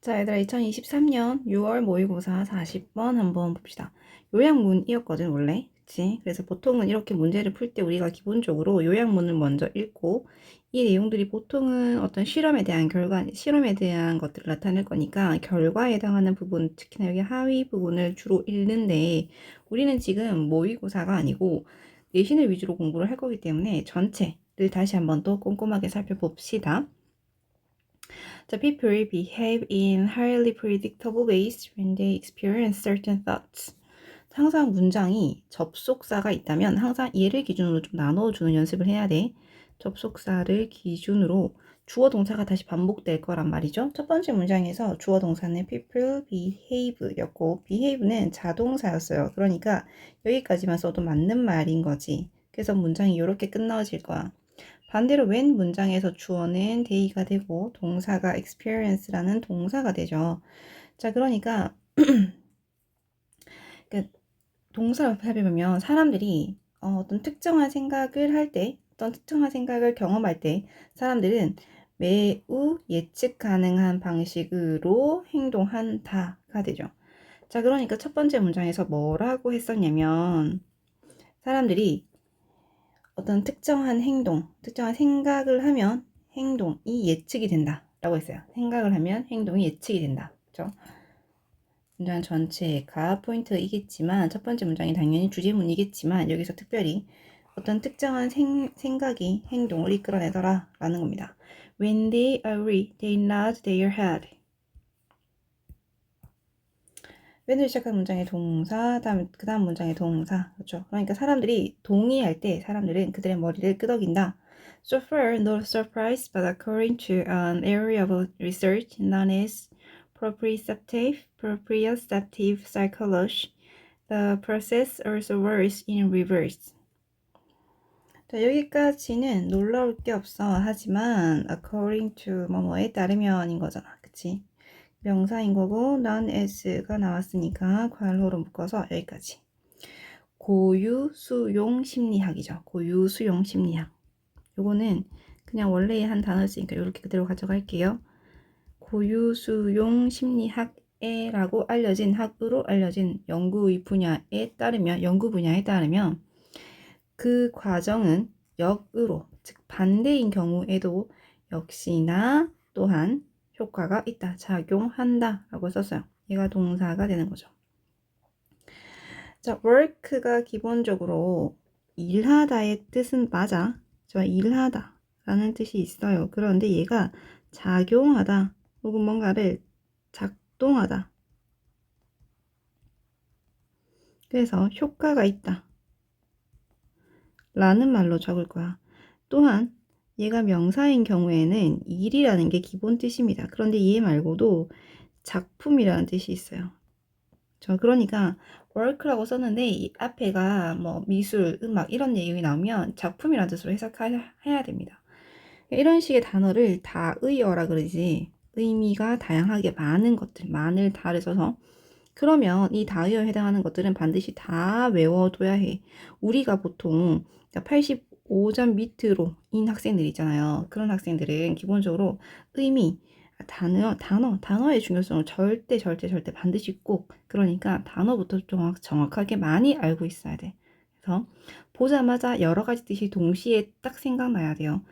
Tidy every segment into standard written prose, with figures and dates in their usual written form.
자, 얘들아, 2023년 6월 모의고사 40번 한번 봅시다. 요약문이었거든, 원래. 그치? 그래서 보통은 이렇게 문제를 풀 때 우리가 기본적으로 요약문을 먼저 읽고, 이 내용들이 보통은 어떤 실험에 대한 실험에 대한 것들을 나타낼 거니까, 결과에 해당하는 부분, 특히나 여기 하위 부분을 주로 읽는데, 우리는 지금 모의고사가 아니고, 내신을 위주로 공부를 할 거기 때문에 전체를 다시 한번 또 꼼꼼하게 살펴봅시다. The people behave in highly predictable ways when they experience certain thoughts. 항상 문장이 접속사가 있다면 항상 얘를 기준으로 좀 나눠주는 연습을 해야 돼. 접속사를 기준으로 주어 동사가 다시 반복될 거란 말이죠. 첫 번째 문장에서 주어 동사는 people behave 였고 behave는 자동사였어요. 그러니까 여기까지만 써도 맞는 말인 거지. 그래서 문장이 이렇게 끝나질 거야. 반대로 when 문장에서 주어는 they가 되고 동사가 experience라는 동사가 되죠. 자, 그러니까 그 동사를 살펴보면 사람들이 어떤 특정한 생각을 할 때, 어떤 특정한 생각을 경험할 때 사람들은 매우 예측 가능한 방식으로 행동한다가 되죠. 자, 그러니까 첫 번째 문장에서 뭐라고 했었냐면 사람들이 어떤 특정한 행동, 특정한 생각을 하면 행동이 예측이 된다 라고 했어요. 생각을 하면 행동이 예측이 된다. 그렇죠? 문장 전체가 포인트이겠지만 첫 번째 문장이 당연히 주제문이겠지만 여기서 특별히 어떤 특정한 생각이 행동을 이끌어내더라 라는 겁니다. When they agree, they nod their head. when을 시작한 문장의 동사, 그 다음 문장의 동사. 그렇죠? 그러니까 사람들이 동의할 때 사람들은 그들의 머리를 끄덕인다. So far, no surprise, but according to an area of research known as proprioceptive psychology, the process also works in reverse. 자, 여기까지는 놀라울 게 없어. 하지만 according to 뭐뭐에 따르면인 거잖아. 그치? 명사인 거고 non as가 나왔으니까 괄호로 묶어서 여기까지. 고유수용 심리학이죠. 고유수용 심리학. 요거는 그냥 원래의 한 단어였으니까 이렇게 그대로 가져갈게요. 고유수용 심리학에라고 알려진 학으로 알려진 연구 분야에 따르면 그 과정은 역으로 즉 반대인 경우에도 역시나 또한 효과가 있다. 작용한다. 라고 썼어요. 얘가 동사가 되는 거죠. 자, work가 기본적으로 일하다의 뜻은 맞아. 일하다 라는 뜻이 있어요. 그런데 얘가 작용하다 혹은 뭔가를 작동하다. 그래서 효과가 있다. 라는 말로 적을 거야. 또한 얘가 명사인 경우에는 일이라는 게 기본 뜻입니다. 그런데 얘 말고도 작품이라는 뜻이 있어요. 그러니까 work라고 썼는데 이 앞에가 뭐 미술, 음악 이런 내용이 나오면 작품이라는 뜻으로 해석해야 됩니다. 이런 식의 단어를 다의어라 그러지 의미가 다양하게 많은 것들, 많을 다를 써서 그러면 이 다의어에 해당하는 것들은 반드시 다 외워둬야 해. 우리가 보통 85점 밑으로인 학생들 있잖아요. 그런 학생들은 기본적으로 의미, 단어의 중요성을 절대 반드시 꼭 그러니까 단어부터 정확하게 많이 알고 있어야 돼. 그래서 보자마자 여러 가지 뜻이 동시에 딱 생각나야 돼요.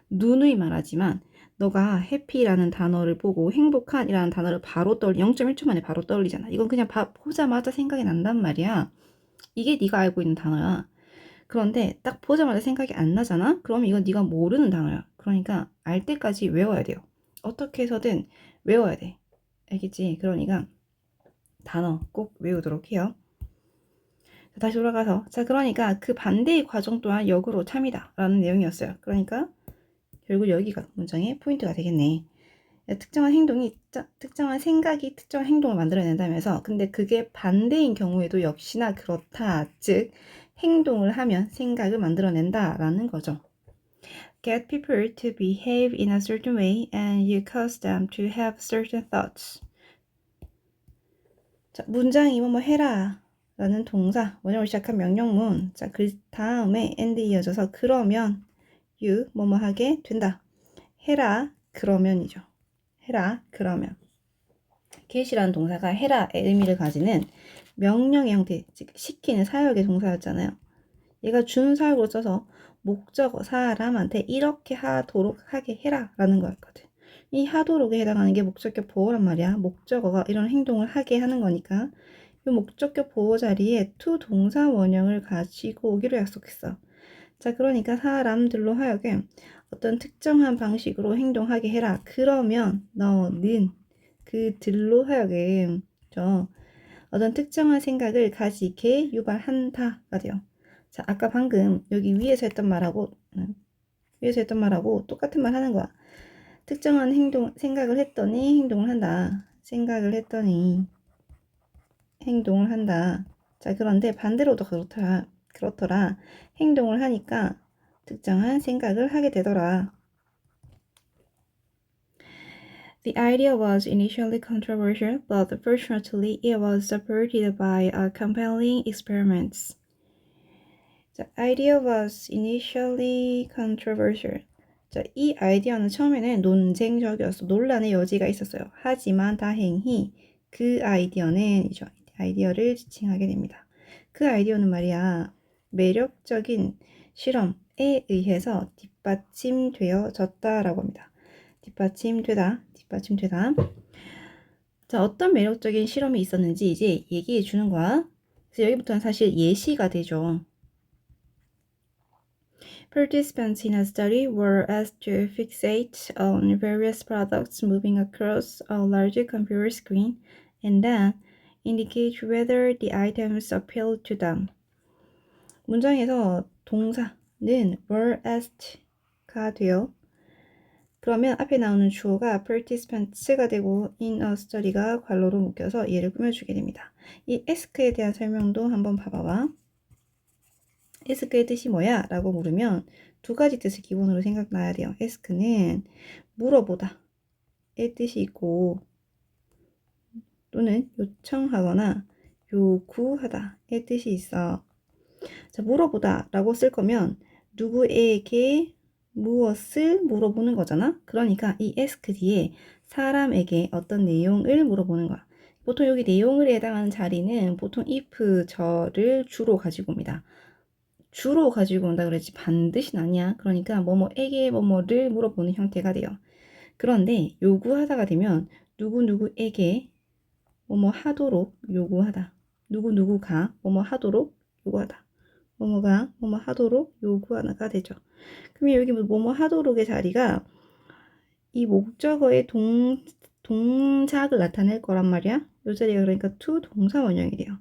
누누이 말하지만 너가 해피라는 단어를 보고 행복한이라는 단어를 바로 0.1초 만에 바로 떠올리잖아. 이건 그냥 보자마자 생각이 난단 말이야. 이게 네가 알고 있는 단어야. 그런데 딱 보자마자 생각이 안 나잖아? 그러면 이건 네가 모르는 단어야. 그러니까 알 때까지 외워야 돼요. 어떻게 해서든 외워야 돼. 알겠지? 그러니까 단어 꼭 외우도록 해요. 다시 돌아가서 그러니까 그 반대의 과정 또한 역으로 참이다 라는 내용이었어요. 그러니까 결국 여기가 문장의 포인트가 되겠네. 특정한 생각이 특정한 행동을 만들어낸다면서 근데 그게 반대인 경우에도 역시나 그렇다. 즉 행동을 하면 생각을 만들어낸다 라는 거죠. Get people to behave in a certain way and you cause them to have certain thoughts. 자, 문장이 뭐뭐 해라 라는 동사, 원형으로 시작한 명령문. 자, 그 다음에 and 이어져서 그러면 you 뭐뭐 하게 된다. 해라 그러면이죠. 해라 그러면. get이라는 동사가 해라의 의미를 가지는 명령의 형태, 즉 시키는 사역의 동사였잖아요. 얘가 준 사역으로 써서 목적어 사람한테 이렇게 하도록 하게 해라 라는 거였거든. 이 하도록에 해당하는 게 목적격 보호란 말이야. 목적어가 이런 행동을 하게 하는 거니까 이 목적격 보호 자리에 to 동사 원형을 가지고 오기로 약속했어. 자, 그러니까 사람들로 하여금 어떤 특정한 방식으로 행동하게 해라. 그러면 너는 그들로 하여금 어떤 특정한 생각을 가지게 유발한다가 돼요. 자, 아까 방금 여기 위에서 했던 말하고 똑같은 말 하는 거야. 특정한 생각을 했더니 행동을 한다. 생각을 했더니 행동을 한다. 자, 그런데 반대로도 그렇더라. 행동을 하니까 특정한 생각을 하게 되더라. The idea was initially controversial, but fortunately it was supported by compelling experiments. The idea was initially controversial. 자, 이 아이디어는 처음에는 논쟁적이었어. 논란의 여지가 있었어요. 하지만 다행히 그 아이디어를 지칭하게 됩니다. 그 아이디어는 말이야, 매력적인 실험에 의해서 뒷받침되어졌다라고 합니다. 뒷받침되다. 자, 어떤 매력적인 실험이 있었는지 이제 얘기해 주는 거야. 그래서 여기부터는 사실 예시가 되죠. Participants in a study were asked to fixate on various products moving across a large computer screen and then indicate whether the items appealed to them. 문장에서 동사는 were asked가 돼요. 그러면 앞에 나오는 주어가 participants가 되고 in a study가 괄호로 묶여서 얘를 꾸며주게 됩니다. 이 ask에 대한 설명도 한번 봐봐봐. ask의 뜻이 뭐야? 라고 물으면 두 가지 뜻을 기본으로 생각나야 돼요. ask는 물어보다 의 뜻이 있고 또는 요청하거나 요구하다 의 뜻이 있어. 자, 물어보다 라고 쓸 거면 누구에게 무엇을 물어보는 거잖아. 그러니까 이 ask 뒤에 사람에게 어떤 내용을 물어보는 거야. 보통 여기 내용을 해당하는 자리는 보통 if 절을 주로 가지고 옵니다. 주로 가지고 온다 그랬지 반드시는 아니야. 그러니까 뭐뭐에게 뭐뭐를 물어보는 형태가 돼요. 그런데 요구하다가 되면 누구누구에게 뭐뭐 하도록 요구하다. 누구누구가 뭐뭐 하도록 요구하다. 뭐뭐가 뭐뭐 하도록 요구하다가 되죠. 그러면 여기 뭐뭐 하도록의 자리가 이 목적어의 동작을 나타낼 거란 말이야. 이 자리가 그러니까 to 동사 원형이 돼요.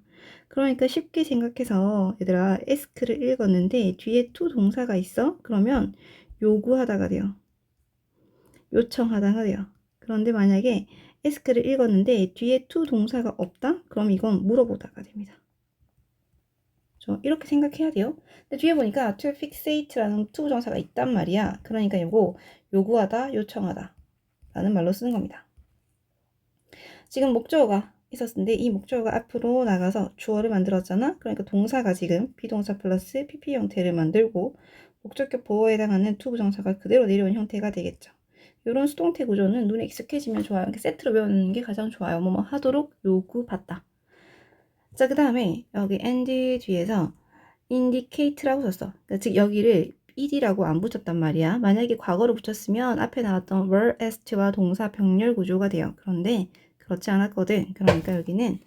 그러니까 쉽게 생각해서 얘들아 ask를 읽었는데 뒤에 to 동사가 있어? 그러면 요구하다가 돼요. 요청하다가 돼요. 그런데 만약에 ask를 읽었는데 뒤에 to 동사가 없다? 그럼 이건 물어보다가 됩니다. 이렇게 생각해야 돼요. 근데 뒤에 보니까 to fixate라는 to 부정사가 있단 말이야. 그러니까 이거 요구하다, 요청하다 라는 말로 쓰는 겁니다. 지금 목적어가 있었는데 이 목적어가 앞으로 나가서 주어를 만들었잖아. 그러니까 동사가 지금 비동사 플러스 PP 형태를 만들고 목적격 보호에 해당하는 to 부정사가 그대로 내려온 형태가 되겠죠. 이런 수동태 구조는 눈에 익숙해지면 좋아요. 이렇게 세트로 배우는 게 가장 좋아요. 뭐뭐 하도록 요구받다. 자, 그 다음에 여기 and 뒤에서 indicate라고 썼어. 그러니까 즉 여기를 ed라고 안 붙였단 말이야. 만약에 과거로 붙였으면 앞에 나왔던 were asked와 동사 병렬 구조가 돼요. 그런데 그렇지 않았거든. 그러니까 여기는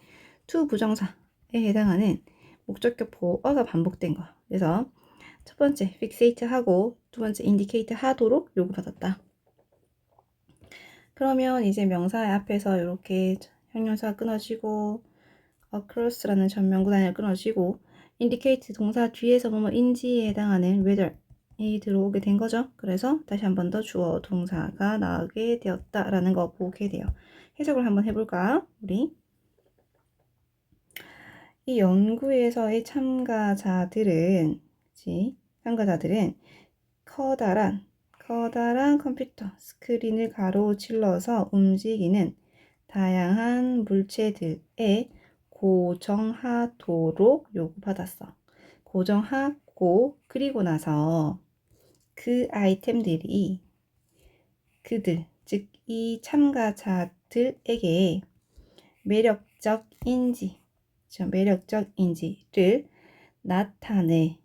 to 부정사에 해당하는 목적격 보어가 반복된 거. 그래서 첫 번째 fixate 하고 두 번째 indicate 하도록 요구받았다. 그러면 이제 명사의 앞에서 이렇게 형용사가 끊어지고 across라는 전면구 단위가 끊어지고 indicate 동사 뒤에서 뭐뭐인지에 해당하는 whether이 들어오게 된 거죠. 그래서 다시 한 번 더 주어 동사가 나오게 되었다라는 거 보게 돼요. 해석을 한번 해볼까? 우리 이 연구에서의 참가자들은 커다란 컴퓨터 스크린을 가로질러서 움직이는 다양한 물체들에 고정하도록 요구받았어. 고정하고 그리고 나서 그 아이템들이 그들, 즉 이 참가자들에게 매력적인지, 매력적인지를 나타내도록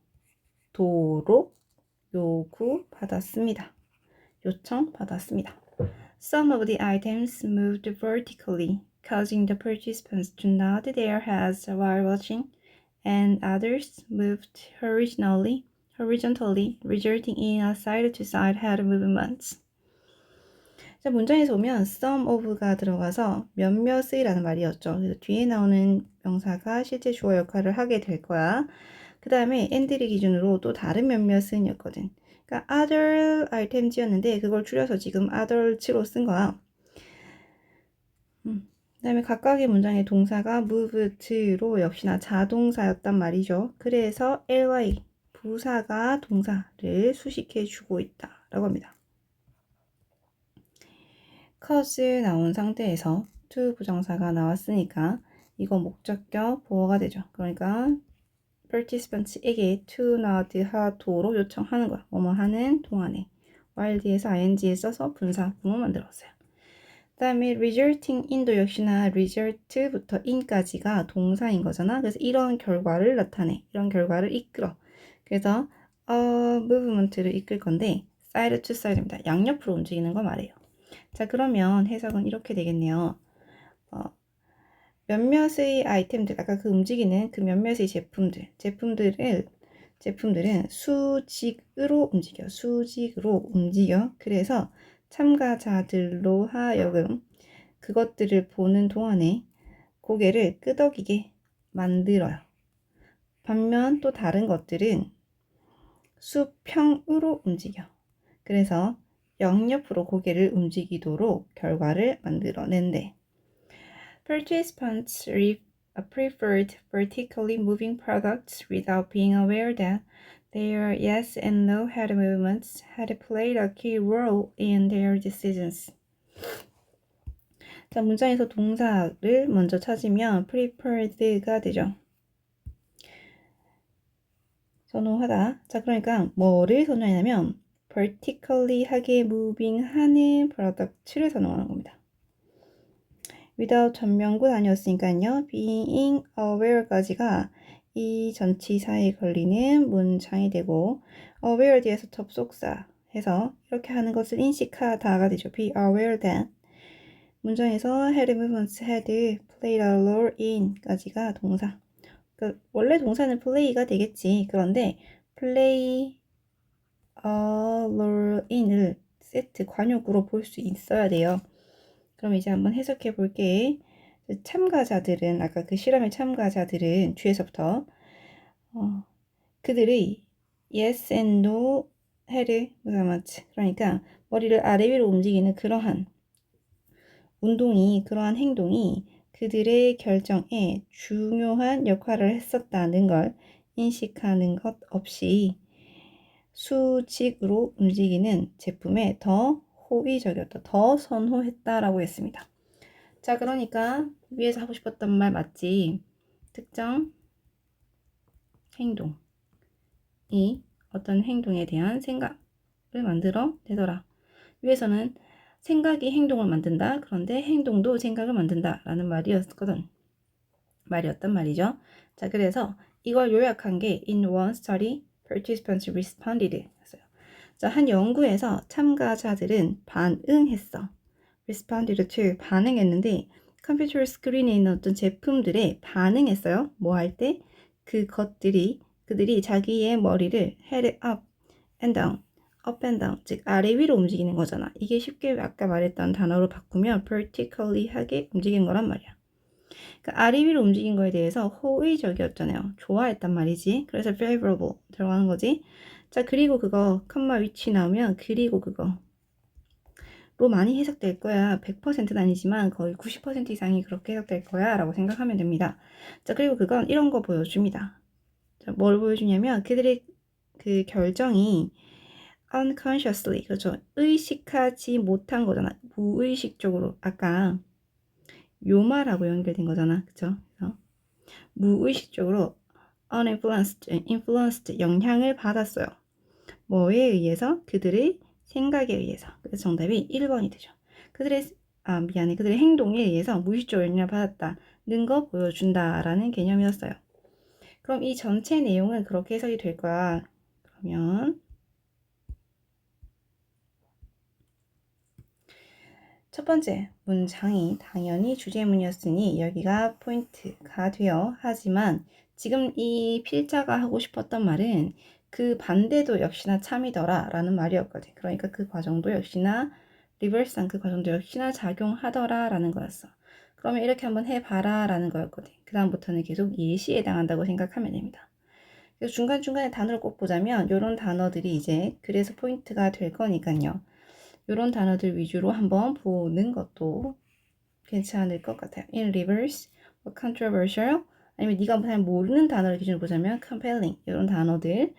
요청받았습니다. Some of the items moved vertically, causing the participants to nod their heads while watching, and others moved horizontally, resulting in a side-to-side head movements. 자, 문장에서 보면 some of가 들어가서 몇몇의라는 말이었죠. 그래서 뒤에 나오는 명사가 실제 주어 역할을 하게 될 거야. 그 다음에 and를 기준으로 또 다른 몇몇은이었거든. 그러니까 other items였는데 그걸 줄여서 지금 others로 쓴 거야. 그 다음에 각각의 문장의 동사가 moved로 역시나 자동사였단 말이죠. 그래서 ly, 부사가 동사를 수식해주고 있다라고 합니다. cause 나온 상태에서 to 부정사가 나왔으니까 이거 목적격 보어가 되죠. 그러니까 participants에게 to nod 하도록 요청하는 거야. 뭐뭐 하는 동안에 while 뒤에서 ing에 써서 분사 구문 만들었어요. 그 다음에 resulting in도 역시나 result부터 in까지가 동사인 거잖아. 그래서 이런 결과를 나타내. 이런 결과를 이끌어. 그래서 movement를 이끌 건데 side to side입니다. 양옆으로 움직이는 거 말해요. 자, 그러면 해석은 이렇게 되겠네요. 몇몇의 아이템들, 아까 그 움직이는 그 몇몇의 제품들은 수직으로 움직여. 그래서 참가자들로 하여금 그것들을 보는 동안에 고개를 끄덕이게 만들어요. 반면 또 다른 것들은 수평으로 움직여. 그래서 양옆으로 고개를 움직이도록 결과를 만들어낸대. Participants preferred vertically moving products without being aware that their yes and no head movements had played a key role in their decisions. 자, 문장에서 동사를 먼저 찾으면 preferred가 되죠. 선호하다. 자, 그러니까 뭐를 선호하냐면 vertically 하게 moving 하는 product를 선호하는 겁니다. without 전명구 아니었으니까요. being aware까지가 이 전치사에 걸리는 문장이 되고 aware 뒤에서 접속사 해서 이렇게 하는 것을 인식하다가 되죠. be aware that 문장에서 had movements had played a role in 까지가 동사. 그러니까 원래 동사는 play가 되겠지. 그런데 play a role in을 세트 관용구로 볼 수 있어야 돼요. 그럼 이제 한번 해석해 볼게. 참가자들은 아까 그 실험의 참가자들은 뒤에서부터 그들의 yes and no had movements 그러니까 머리를 아래 위로 움직이는 그러한 행동이 그들의 결정에 중요한 역할을 했었다는 걸 인식하는 것 없이 수직으로 움직이는 제품에 더 호의적이었다, 더 선호했다라고 했습니다. 자, 그러니까 위에서 하고 싶었던 말 맞지? 특정 행동이 어떤 행동에 대한 생각을 만들어 내더라. 위에서는 생각이 행동을 만든다. 그런데 행동도 생각을 만든다. 라는 말이었단 말이죠. 자, 그래서 이걸 요약한 게 in one study, participants responded. 자, 한 연구에서 참가자들은 반응했어. responded to 반응했는데 컴퓨터 스크린에 있는 어떤 제품들에 반응했어요. 뭐 할 때? 그들이 자기의 머리를 head up and down, 즉 아래 위로 움직이는 거잖아. 이게 쉽게 아까 말했던 단어로 바꾸면 vertically 하게 움직인 거란 말이야. 그러니까 아래 위로 움직인 거에 대해서 호의적이었잖아요. 좋아했단 말이지. 그래서 favorable 들어가는 거지. 자, 그리고 그거 컴마 위치 나오면 그리고 그거로 많이 해석될 거야. 100%는 아니지만 거의 90% 이상이 그렇게 해석될 거야 라고 생각하면 됩니다. 자, 그리고 그건 이런 거 보여줍니다. 자, 뭘 보여주냐면 그들의 그 결정이 unconsciously, 그렇죠, 의식하지 못한 거잖아. 무의식적으로 아까 요 말하고 연결된 거잖아. 그쵸? 무의식적으로 influenced 영향을 받았어요. 뭐에 의해서? 그들의 생각에 의해서. 그래서 정답이 1번이 되죠. 그들의 미안해. 그들의 행동에 의해서 무의식적으로 영향을 받았다는 거 보여준다라는 개념이었어요. 그럼 이 전체 내용은 그렇게 해석이 될 거야. 그러면 첫 번째 문장이 당연히 주제문이었으니 여기가 포인트가 되어 하지만 지금 이 필자가 하고 싶었던 말은 그 반대도 역시나 참이더라 라는 말이었거든. 그러니까 그 과정도 역시나 리버스한 그 과정도 역시나 작용하더라 라는 거였어. 그러면 이렇게 한번 해봐라 라는 거였거든. 그 다음부터는 계속 예시에 해당한다고 생각하면 됩니다. 그래서 중간중간에 단어를 꼭 보자면 이런 단어들이 이제 그래서 포인트가 될 거니까요. 이런 단어들 위주로 한번 보는 것도 괜찮을 것 같아요. in reverse, controversial, 아니면 네가 잘 모르는 단어를 기준으로 보자면 compelling 이런 단어들을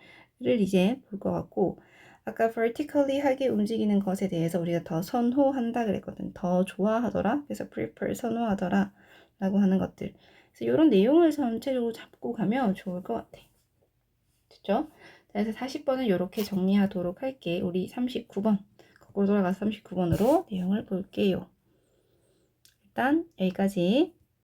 이제 볼 것 같고 아까 vertically하게 움직이는 것에 대해서 우리가 더 선호한다 그랬거든. 더 좋아하더라. 그래서 prefer 선호하더라 라고 하는 것들. 그래서 이런 내용을 전체적으로 잡고 가면 좋을 것 같아. 됐죠? 그래서 40번은 이렇게 정리하도록 할게. 우리 39번. 거꾸로 돌아가서 39번으로 내용을 볼게요. 일단 여기까지